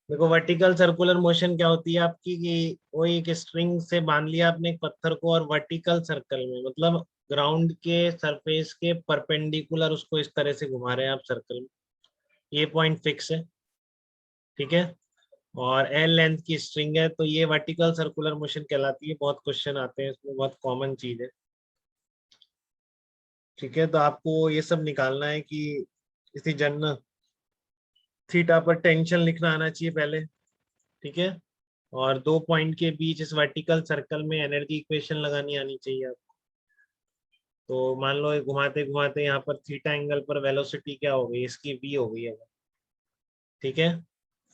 देखो vertical circular motion क्या होती है आपकी कि वो एक स्ट्रिंग से बांध लिया आपने एक पत्थर को और वर्टिकल सर्कल में मतलब ग्राउंड के सरफेस के परपेंडिकुलर उसको इस तरह से घुमा रहे हैं आप सर्कल में। ये पॉइंट फिक्स है, ठीक है। और एल लेंथ की स्ट्रिंग है तो ये वर्टिकल सर्कुलर मोशन कहलाती है। बहुत क्वेश्चन आते हैं इसमें, बहुत कॉमन चीज है, ठीक है। तो आपको ये सब निकालना है कि इसी जन थीटा पर टेंशन लिखना आना चाहिए पहले, ठीक है। और दो पॉइंट के बीच इस वर्टिकल सर्कल में एनर्जी इक्वेशन लगानी आनी चाहिए आपको। तो मान लो घुमाते घुमाते यहाँ पर थीटा एंगल पर वेलोसिटी क्या हो गई, इसकी वी हो गई है, ठीक है।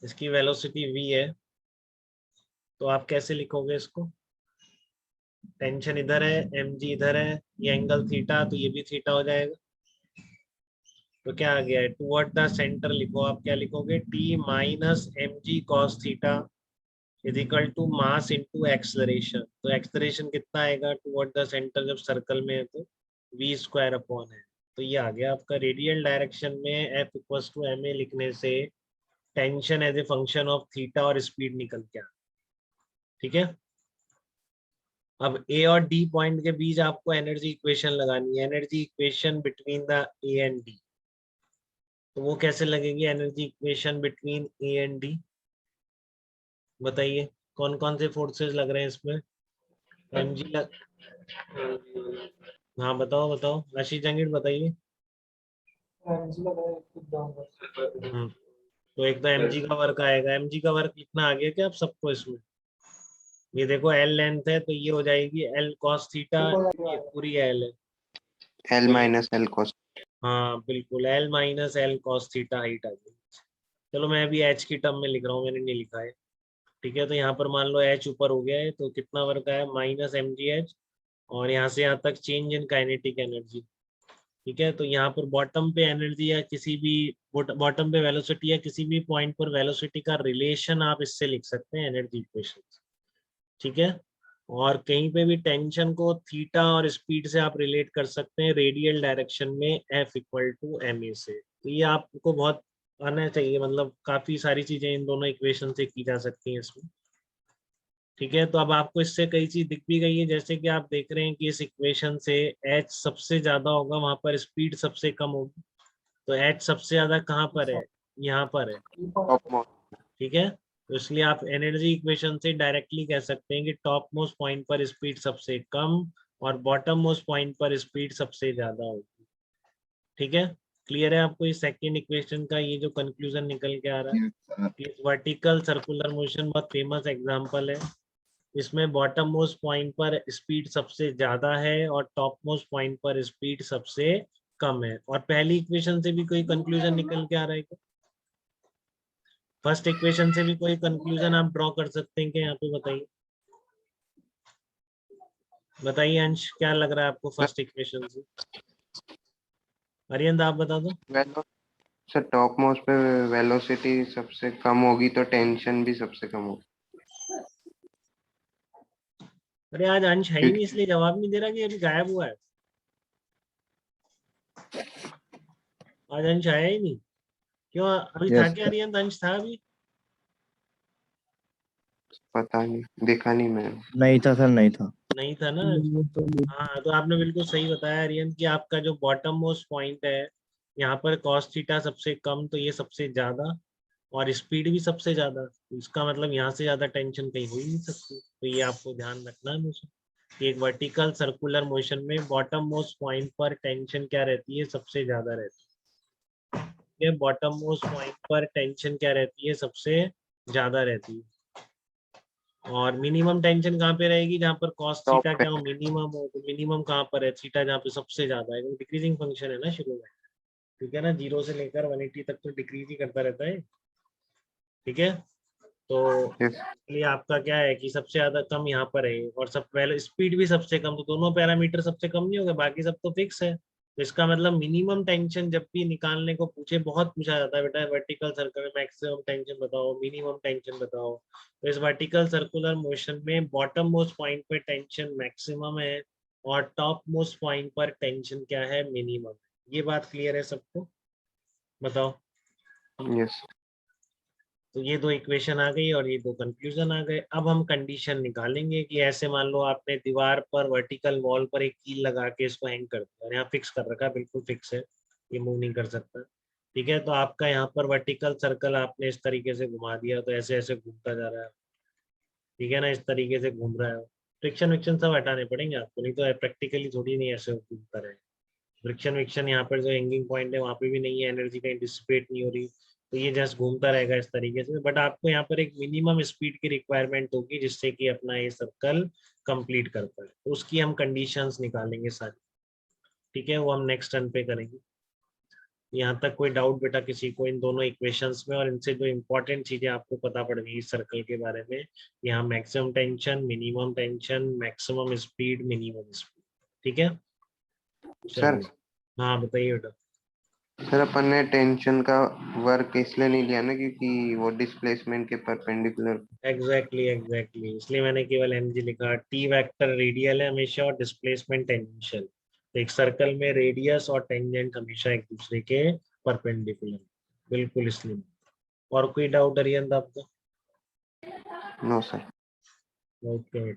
इसकी वेलोसिटी वी है तो आप कैसे लिखोगे इसको? टेंशन इधर है, एम जी इधर है, ये एंगल थीटा तो ये भी थीटा हो जाएगा। तो क्या आ गया है, टुवर्ड द सेंटर लिखो। आप क्या लिखोगे, T minus M G cos theta is equal to mass into acceleration. तो एक्सलरेशन कितना आएगा टुवर्ड द सेंटर जब सर्कल में है तो वी स्क्वायर अपॉन है। तो ये आ गया आपका रेडियल डायरेक्शन में F equals to M A लिखने से tension as a function of theta और स्पीड निकल के आ, ठीक है। अब ए और डी पॉइंट के बीच आपको एनर्जी इक्वेशन लगानी है, energy equation between the A and D. तो वो कैसे लगेगी energy equation between A and D? बताइए कौन कौन से फोर्सेस लग रहे हैं इसमें? एम जी लग, हाँ बताओ बताओ, आशीष जंगीर बताइए। हम्म, तो एक तो एम जी का वर्क आएगा, एम जी का वर्क लिखना आ गया क्या आप सबको इसमें? ये देखो एल लेंथ है तो ये हो जाएगी एल कॉस थीटा, ये पूरी एल है एल तो माइनस एल कॉस। हाँ बिल्कुल L minus L cos theta height आ गई। चलो मैं अभी एच की टर्म में लिख रहा हूँ, मैंने नहीं लिखा है, ठीक है। तो यहाँ पर मान लो एच ऊपर हो गया है तो कितना वर्क आया, माइनस एम जी एच, और यहाँ से यहाँ तक चेंज इन काइनेटिक एनर्जी, ठीक है। तो यहाँ पर बॉटम पे एनर्जी या किसी भी बॉटम पे वेलोसिटी या किसी भी पॉइंट पर वेलोसिटी का रिलेशन आप इससे लिख सकते हैं एनर्जी इक्वेशन, ठीक है। और कहीं पे भी टेंशन को थीटा और स्पीड से आप रिलेट कर सकते हैं रेडियल डायरेक्शन में F equal to M A से। तो ये आपको बहुत आना चाहिए, मतलब काफी सारी चीजें इन दोनों इक्वेशन से की जा सकती हैं इसमें, ठीक है। तो अब आपको इससे कई चीज दिख भी गई है, जैसे कि आप देख रहे हैं कि इस इक्वेशन से एच सबसे ज्यादा होगा वहां पर स्पीड सबसे कम होगी। तो एच सबसे ज्यादा कहाँ पर है, यहाँ पर है, टॉप मोस्ट। ठीक है। तो इसलिए आप एनर्जी इक्वेशन से डायरेक्टली कह सकते हैं कि टॉप मोस्ट पॉइंट पर स्पीड सबसे कम और बॉटम मोस्ट पॉइंट पर स्पीड सबसे ज्यादा होगी, ठीक है। क्लियर है आपको इस सेकेंड इक्वेशन का ये जो कंक्लूजन निकल के आ रहा है? वर्टिकल सर्कुलर मोशन बहुत फेमस एग्जांपल है, इसमें बॉटम मोस्ट पॉइंट पर स्पीड सबसे ज्यादा है और टॉप मोस्ट पॉइंट पर स्पीड सबसे कम है। और पहली इक्वेशन से भी कोई कंक्लूजन निकल के आ रहा है क्या? फर्स्ट इक्वेशन से भी कोई कंक्लूजन आप ड्रॉ कर सकते हैं क्या यहाँ पे? बताइए बताइए अंश, क्या लग रहा है आपको फर्स्ट इक्वेशन से? अरियंत आप बता दो। वेलो सर, टॉप मोस्ट पे वेलोसिटी सबसे कम होगी तो टेंशन भी सबसे कम होगी। अरे आज अंश है ही नहीं क्योंकि इसलिए जवाब नहीं दे रहा कि अभी गायब हुआ है। आज अंश आया ही नहीं, क्यों? अभी था यस क्या अरियंत, अंश था अभी? पता नहीं, देखा नहीं मैंने। नहीं था सर, नहीं था। नहीं था ना। हाँ तो आपने बिल्कुल सही बताया अरियंत कि आपका जो बॉटम मोस्ट पॉइंट है यहाँ पर कॉस थीटा सबसे कम तो ये सबसे ज्यादा और स्पीड भी सबसे ज्यादा, तो इसका मतलब यहाँ से ज्यादा टेंशन कहीं हो ही नहीं सकती। तो ये आपको ध्यान रखना है हमेशा कि एक वर्टिकल सर्कुलर मोशन में बॉटम मोस्ट पॉइंट पर टेंशन क्या रहती है, सबसे ज्यादा रहती है। बॉटम मोस्ट पॉइंट पर टेंशन क्या रहती है, सबसे ज्यादा रहती है। और मिनिमम टेंशन कहाँ पे रहेगी, जहाँ पर कॉस टॉप थीटा पे। क्या हो, मिनिमम हो। तो मिनिमम कहाँ पर है, थीटा जहाँ पे सबसे ज्यादा है, डिक्रीजिंग फंक्शन है ना शुरू में, ठीक है ना। 0 से लेकर 180 तक तो डिक्रीज ही करता रहता है, ठीक है। तो यस। ये आपका क्या है कि सबसे ज्यादा कम यहाँ पर है और सब पहले स्पीड भी सबसे कम, तो दोनों पैरामीटर सबसे कम नहीं हो गए, बाकी सब तो फिक्स है। तो इसका मतलब मिनिमम टेंशन जब भी निकालने को पूछे, बहुत पूछा जाता है बेटा वर्टिकल सर्कल में मैक्सिमम टेंशन बताओ, मिनिमम टेंशन बताओ। तो इस वर्टिकल सर्कुलर मोशन में बॉटम मोस्ट पॉइंट पे टेंशन मैक्सिमम है और टॉप मोस्ट पॉइंट पर टेंशन क्या है, मिनिमम। ये बात क्लियर है सबको? बताओ। यस। तो ये दो इक्वेशन आ गई और ये दो कंक्लूजन आ गए। अब हम कंडीशन निकालेंगे कि ऐसे मान लो आपने दीवार पर वर्टिकल वॉल पर एक कील लगा के इसको हैंग कर दिया और यहाँ फिक्स कर रखा, बिल्कुल फिक्स है, ये मूव नहीं कर सकता। ठीक है, तो आपका यहाँ पर वर्टिकल सर्कल आपने इस तरीके से घुमा दिया, तो ऐसे ऐसे घूमता जा रहा है, ठीक है ना, इस तरीके से घूम रहा है। फ्रिक्शन विक्शन सब हटाने पड़ेंगे आपको, नहीं तो प्रैक्टिकली थोड़ी नहीं ऐसे घूमता रहेगा। फ्रिक्शन विक्शन यहाँ पर जो हैंगिंग पॉइंट है वहाँ पे भी नहीं है, एनर्जी कहीं डिसिपेट नहीं हो रही, तो ये जस्ट घूमता रहेगा इस तरीके से। बट आपको यहाँ पर एक मिनिमम स्पीड की रिक्वायरमेंट होगी जिससे कि अपना ये सर्कल कंप्लीट कर पाए, तो उसकी हम कंडीशंस निकालेंगे सारी। ठीक है, वो हम नेक्स्ट टर्न पे करेंगे। यहाँ तक कोई डाउट बेटा किसी को इन दोनों इक्वेशंस में? और इनसे जो इम्पोर्टेंट चीजें आपको पता पड़ गई इस सर्कल के बारे में, यहाँ maximum tension, maximum speed, minimum speed. ठीक है, सर चलिए। हाँ बताइए बेटा। सर अपन ने टेंशन का वर्क इसलिए नहीं लिया ना क्योंकि वो डिस्प्लेसमेंट के परपेंडिकुलर। एग्जैक्टली इसलिए मैंने केवल एनर्जी लिखा। टी वेक्टर रेडियल है हमेशा और डिस्प्लेसमेंट टेंजेंशियल। तो एक सर्कल में रेडियस और टेंजेंट हमेशा एक दूसरे के परपेंडिकुलर, बिल्कुल इसलिए। और कोई डाउट अरियंत आपको? No sir. ओके।